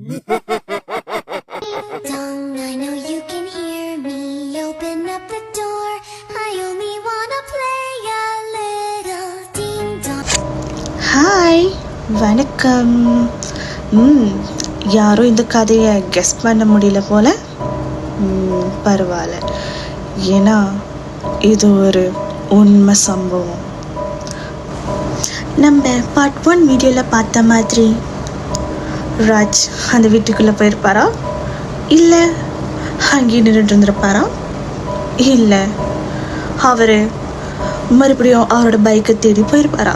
Dong, I know you can hear me. Open up the door. I only wanna play a little ding dong. Hi, வணக்கம். யாரும் இந்த கதையை guess பண்ண முடியல போல. பரவாயில்ல, ஏன்னா இது ஒரு உண்மை சம்பவம். நம்ம பார்ட் 1 வீடியோவில் பார்த்த மாதிரி ராஜ் அந்த வீட்டுக்குள்ளே போயிருப்பாரா, இல்லை அங்கேயே நின்றுட்டு இருந்திருப்பாரா, இல்லை அவர் மறுபடியும் அவரோட பைக்கை தேடி போயிருப்பாரா?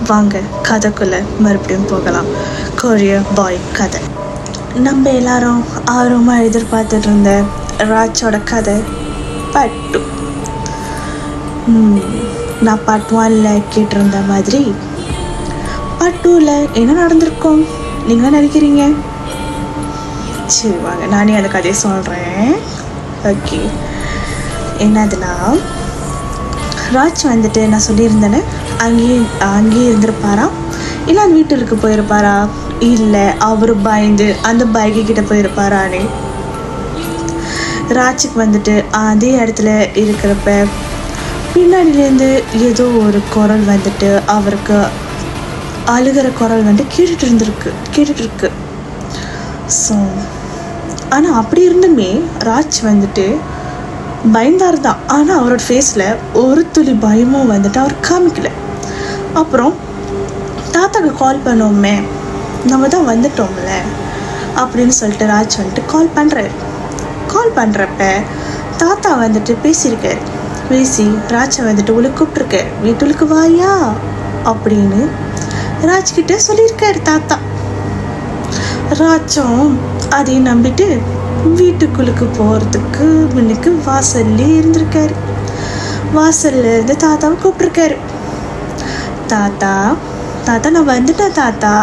வாங்க கதைக்குள்ளே மறுபடியும் போகலாம். கொரியர் பாய் கதை. நம்ம எல்லாரும் ஆர்வமாக எதிர்பார்த்துட்டு இருந்த ராஜோட கதை பார்ட் 2. நான் பார்ட் 1ல் கேட்டிருந்த மாதிரி பார்ட் 2ல் என்ன நடந்திருக்கும் நீங்களும் நினைக்கிறீங்க? சரி வாங்க, நானே அந்த கதையை சொல்கிறேன். ஓகே, என்னதுன்னா, ராஜ் வந்துட்டு நான் சொல்லியிருந்தேன்னு அங்கேயே இருந்திருப்பாரா, இல்லை அந்த வீட்டுக்கு போயிருப்பாரா, இல்லை அவர் பயந்து அந்த பைக்கு கிட்ட போயிருப்பாரான்னு. ராஜுக்கு வந்துட்டு அதே இடத்துல இருக்கிறப்ப பின்னாடியிலேருந்து ஏதோ ஒரு குரல் வந்துட்டு அவருக்கு அழுகிற குரல் வந்துட்டு கேட்டுட்டு இருக்கு. ஸோ ஆனால் அப்படி இருந்துமே ராஜ் வந்துட்டு பயந்தார் தான். ஆனால் அவரோட ஃபேஸில் ஒரு துளி பயமும் வந்துட்டு அவர் காமிக்கல. அப்புறம் தாத்தாக்கு கால் பண்ணோமே, நம்ம தான் வந்துட்டோம்ல அப்படின்னு சொல்லிட்டு ராஜ் வந்துட்டு கால் பண்ணுறப்ப தாத்தா வந்துட்டு பேசி ராஜை வந்துட்டு உள்ள கூப்பிட்ருக்காரு, வீட்டுக்கு வாயா அப்படின்னு ராஜ்கிட்ட சொல்லியிருக்காரு தாத்தா. ராஜும் அதையும் நம்பிட்டு வீட்டுக்குள்ளுக்கு போகிறதுக்கு முன்னுக்கு வாசல்லே இருந்திருக்காரு. வாசல்ல இருந்து தாத்தாவை கூப்பிட்ருக்காரு. தாத்தா நான் வந்துட்டேன் தாத்தா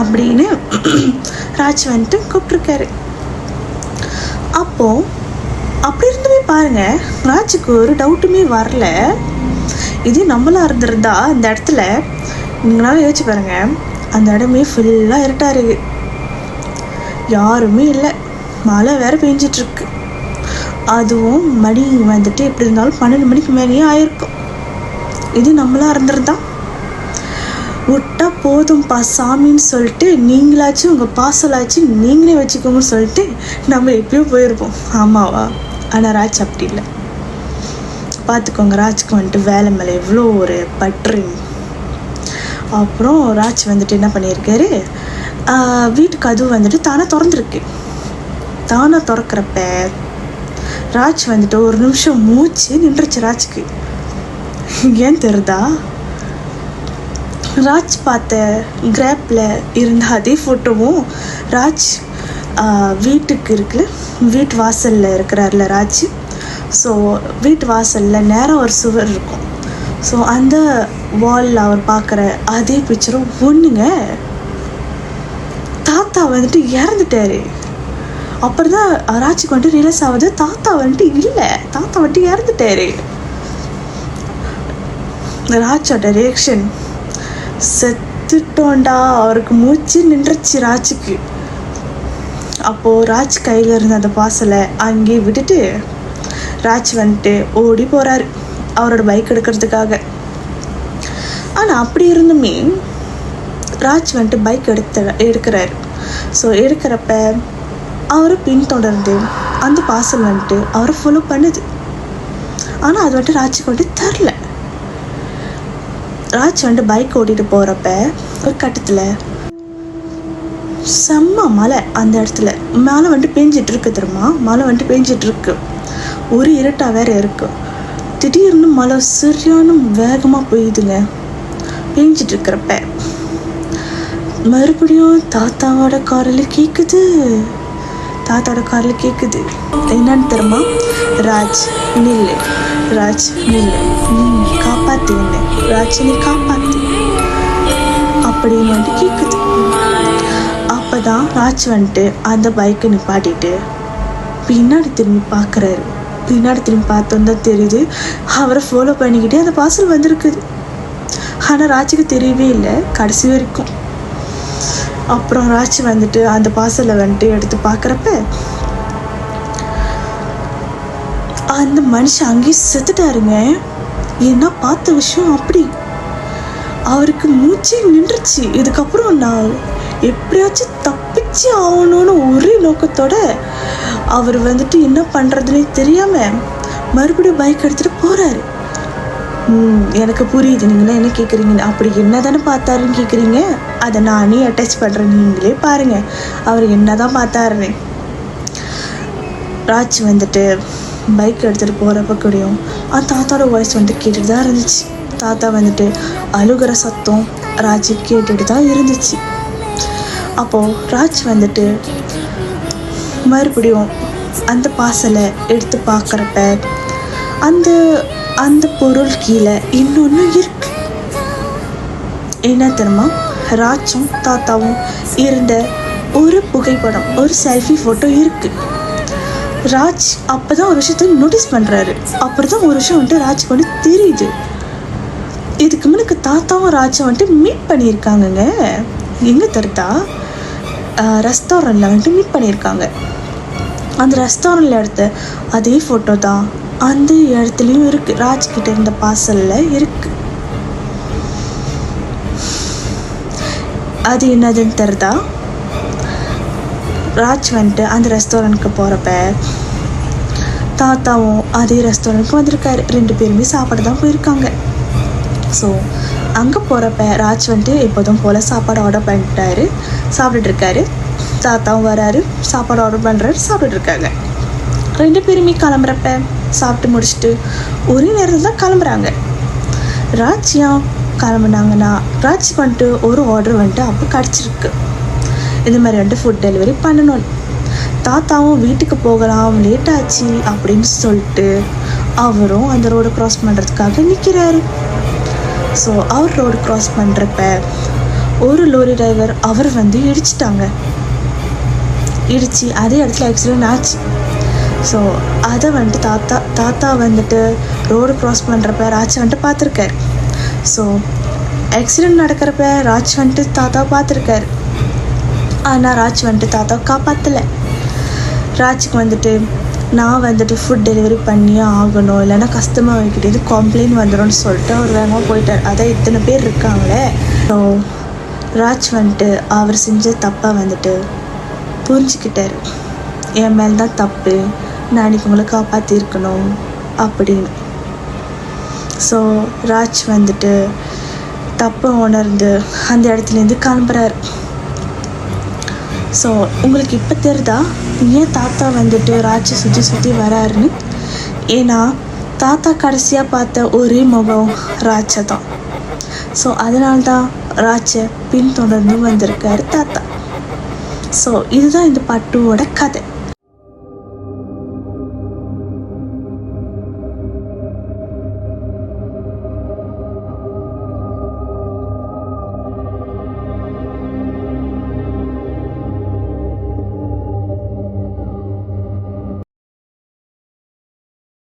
அப்படின்னு ராஜ் வந்துட்டு கூப்பிட்ருக்காரு. அப்படி இருந்துமே பாருங்க, ராஜுக்கு ஒரு டவுட்டுமே வரல. இது நம்மளா இருந்திருந்தா அந்த இடத்துல நீங்களாம் யோசிச்சு பாருங்க, அந்த இடமே ஃபுல்லாக இருட்டாரு, யாருமே இல்லை, மழை வேற பெஞ்சிட்ருக்கு. அதுவும் மணி வந்துட்டு எப்படி இருந்தாலும் 12 மணிக்கு மேலேயே ஆயிருக்கும். இது நம்மளா இருந்திருந்தா, விட்டா போதும்பா சாமின்னு சொல்லிட்டு நீங்களாச்சும் உங்கள் பாசலாச்சும் நீங்களே வச்சுக்கோங்கன்னு சொல்லிட்டு நம்ம எப்பயோ போயிருப்போம், ஆமாவா? ஆனால் ராஜ் அப்படி இல்லை. பார்த்துக்கோங்க, ராஜ்க்கு வந்துட்டு வேலை மேலே எவ்வளோ ஒரு பற்று. அப்புறம் ராஜ் வந்துட்டு என்ன பண்ணியிருக்காரு, வீட்டு கதவு வந்துட்டு தானாக திறக்கிறப்ப ராஜ் வந்துட்டு ஒரு நிமிஷம் மூச்சு நின்றுச்சு ராஜ்க்கு. ஏன் தெரியுதா? ராஜ் பார்த்த கிராப்பில் இருந்த அதே ஃபோட்டோவும் ராஜ் வீட்டு வாசலில் இருக்கிறார்ல ராஜ். ஸோ வீட்டு வாசலில் நேராக ஒரு சுவர் இருக்கும். ஸோ அந்த வாலில் அவர் பார்க்குற அதே பிக்சரும் ஒன்றுங்க. தாத்தா வந்துட்டு இறந்துட்டாரு. அப்புறம் தான் ராஜுக்கு வந்துட்டு ரியலைஸ் ஆகுது, தாத்தா வந்துட்டு இறந்துட்டாரு. ராஜோட ரியாக்ஷன், செத்துட்டோண்டா, அவருக்கு மூச்சு நின்றுச்சு ராஜுக்கு. அப்போது ராஜ் கையில் இருந்த அந்த பாசலை அங்கேயே விட்டுட்டு ராஜ் வந்துட்டு ஓடி போகிறாரு அவரோட பைக் எடுக்கிறதுக்காக. ஆனால் அப்படி இருந்துமே ராஜ் வந்துட்டு பைக் எடுக்கிறாரு. ஸோ எடுக்கிறப்ப அவரை பின்தொடர்ந்து அந்த பார்சல் வந்துட்டு அவரை ஃபாலோ பண்ணுது. ஆனால் அது வந்துட்டு ராஜுக்கு வந்துட்டு தரல. ராஜ் வந்துட்டு பைக் ஓட்டிகிட்டு போகிறப்ப ஒரு கட்டத்தில் செம்ம மழை. அந்த இடத்துல மழை வந்துட்டு பெஞ்சிட்ருக்கு தெரியுமா, மழை வந்துட்டு பெஞ்சிட்ருக்கு, ஒரு இருட்டாக வேற இருக்கு. திடீர்னு மழை சரியான வேகமாக பெய்யுதுங்க. பெஞ்சிட்டு இருக்கிறப்ப மறுபடியும் தாத்தாவோட காரில் கேட்குது. என்னன்னு தெரியுமா, ராஜ் நில்லு, நீ காப்பாத்து என்ன, ராஜ் நீ காப்பாத்து அப்படின்னு வந்துட்டு கேட்குது. அப்போதான் ராஜ் வந்துட்டு அந்த பைக்கை நிப்பாட்டிட்டு பின்னாடி திரும்பி பார்க்குறாரு. பின்னாடி திரும்பி பார்த்தோன்னு தெரியுது அவரை ஃபாலோ பண்ணிக்கிட்டே அந்த பார்சல் வந்திருக்குது. ஆனால் ராஜுக்கு தெரியவே இல்லை கடைசி வரைக்கும். அப்புறம் ராஜ் வந்துட்டு அந்த பார்சலை வந்துட்டு எடுத்து பார்க்குறப்ப அந்த மனுஷன் அங்கேயே செத்துட்டாருங்க. ஏன்னா பார்த்த விஷயம் அப்படி அவருக்கு மூச்சே நின்றுச்சு. இதுக்கப்புறம் நான் எப்படியாச்சும் தப்பிச்சு ஆகணும்னு ஒரே நோக்கத்தோட அவர் வந்துட்டு என்ன பண்ணுறதுனே தெரியாமல் மறுபடியும் பைக் எடுத்துகிட்டு போகிறாரு. எனக்கு புரியுது நீங்கள் என்ன கேட்குறீங்க, அப்படி என்ன தானே பார்த்தாருன்னு கேட்குறீங்க. அதை நானே அட்டாச் பண்ணுறேன், நீங்களே பாருங்கள் அவர் என்ன தான் பார்த்தாருன்னு. ராஜ் வந்துட்டு பைக் எடுத்துகிட்டு போகிறப்ப கூடயும் அந்த தாத்தாவோட வாய்ஸ் வந்துட்டு கேட்டுட்டு தான் இருந்துச்சு. தாத்தா வந்துட்டு அழுகிற சத்தம் ராஜ் கேட்டுட்டு தான் இருந்துச்சு. அப்போது ராஜ் வந்துட்டு மறுபடியும் அந்த பார்சலை எடுத்து பார்க்குறப்ப அந்த அந்த பொருள் கீழே இன்னொன்று இருக்கு. என்ன தெரியுமா, ராஜும் தாத்தாவும் இருந்த ஒரு புகைப்படம், ஒரு செல்ஃபி ஃபோட்டோ இருக்குது. ராஜ் அப்போ தான் ஒரு விஷயத்தை நோட்டீஸ் பண்ணுறாரு. அப்புறம் தான் ஒரு விஷயம் வந்துட்டு ராஜுக்கு வந்துட்டு தெரியுது. இதுக்கு முன்னுக்கு தாத்தாவும் ராஜும் வந்துட்டு மீட் பண்ணியிருக்காங்கங்க. எங்கே தெரியுதா, ரெஸ்டாரண்ட்டில் வந்துட்டு மீட் பண்ணியிருக்காங்க. அந்த ரெஸ்டாரண்ட்டில் எடுத்த அதே ஃபோட்டோ தான் அந்த இடத்துலையும் இருக்குது. ராஜ்கிட்ட இருந்த பார்சலில் இருக்குது. அது என்னதுன்னு தெரியுதா, ராஜ் வந்துட்டு அந்த ரெஸ்டாரண்ட்டுக்கு போகிறப்ப தாத்தாவும் அதே ரெஸ்டாரண்ட்டுக்கு வந்திருக்காரு. 2 பேருமே சாப்பாடு தான் போயிருக்காங்க. ஸோ அங்கே போகிறப்ப ராஜ் வந்துட்டு எப்போதும் போல் சாப்பாடு ஆர்டர் பண்ணிட்டாரு, சாப்பிட்டுட்ருக்காரு. தாத்தாவும் வராரு, சாப்பாடு ஆர்டர் பண்ணுறாரு, சாப்பிட்டுட்ருக்காங்க. 2 பேருமே கிளம்புறப்ப சாப்பிட்டு முடிச்சுட்டு ஒரே நேரத்தில் தான் கிளம்புறாங்க. ராஜ் ஏன் கிளம்புனாங்கன்னா, ராஜ் வந்துட்டு ஒரு ஆர்டர் வந்துட்டு அப்போ கிடச்சிருக்கு. இந்த மாதிரி வந்துட்டு ஃபுட் டெலிவரி பண்ணணும். தாத்தாவும் வீட்டுக்கு போகலாம், லேட் ஆச்சு அப்படின்னு சொல்லிட்டு அவரும் அந்த ரோடு க்ராஸ் பண்ணுறதுக்காக நிற்கிறாரு. ஸோ அவர் ரோடு க்ராஸ் பண்ணுறப்ப ஒரு லோரி டிரைவர் அவர் வந்து இடிச்சிட்டாங்க. இடித்து அதே இடத்துல ஆக்சிடென்ட் ஆச்சு. ஸோ அதை வந்துட்டு தாத்தா வந்துட்டு ரோடு க்ராஸ் பண்ணுறப்ப ராஜ் வந்துட்டு பார்த்துருக்காரு. ஸோ ஆக்சிடெண்ட் நடக்கிறப்ப ராஜ் வந்துட்டு தாத்தா பார்த்துருக்காரு. ஆனால் ராஜ் வந்துட்டு தாத்தாவை காப்பாற்றலை. ராஜுக்கு வந்துட்டு நான் வந்துட்டு ஃபுட் டெலிவரி பண்ணியே ஆகணும், இல்லைன்னா கஸ்டமர் வைக்கிட்டே கம்ப்ளைண்ட் வந்துடும்னு சொல்லிட்டு அவர் வேகமாக போயிட்டார். அதான் இத்தனை பேர் இருக்காங்களே. ஸோ ராஜ் வந்துட்டு அவர் செஞ்ச தப்பை வந்துட்டு புரிஞ்சுக்கிட்டார். என் மேல் தான் தப்பு, நான் இன்றைக்கி உங்களை காப்பாற்றிருக்கணும் அப்படின்னு. ஸோ ராஜ் வந்துட்டு தப்பை உணர்ந்து அந்த இடத்துலேருந்து கிளம்புறாரு. ஸோ உங்களுக்கு இப்போ தெரியுதா ஏன் தாத்தா வந்துட்டு ராஜை சுற்றி வராருன்னு? ஏன்னா தாத்தா கடைசியாக பார்த்த ஒரே முகம் ராஜை தான். ஸோ அதனால்தான் ராஜை பின்தொடர்ந்து வந்திருக்காரு தாத்தா. ஸோ இதுதான் இந்த part 2 கதை.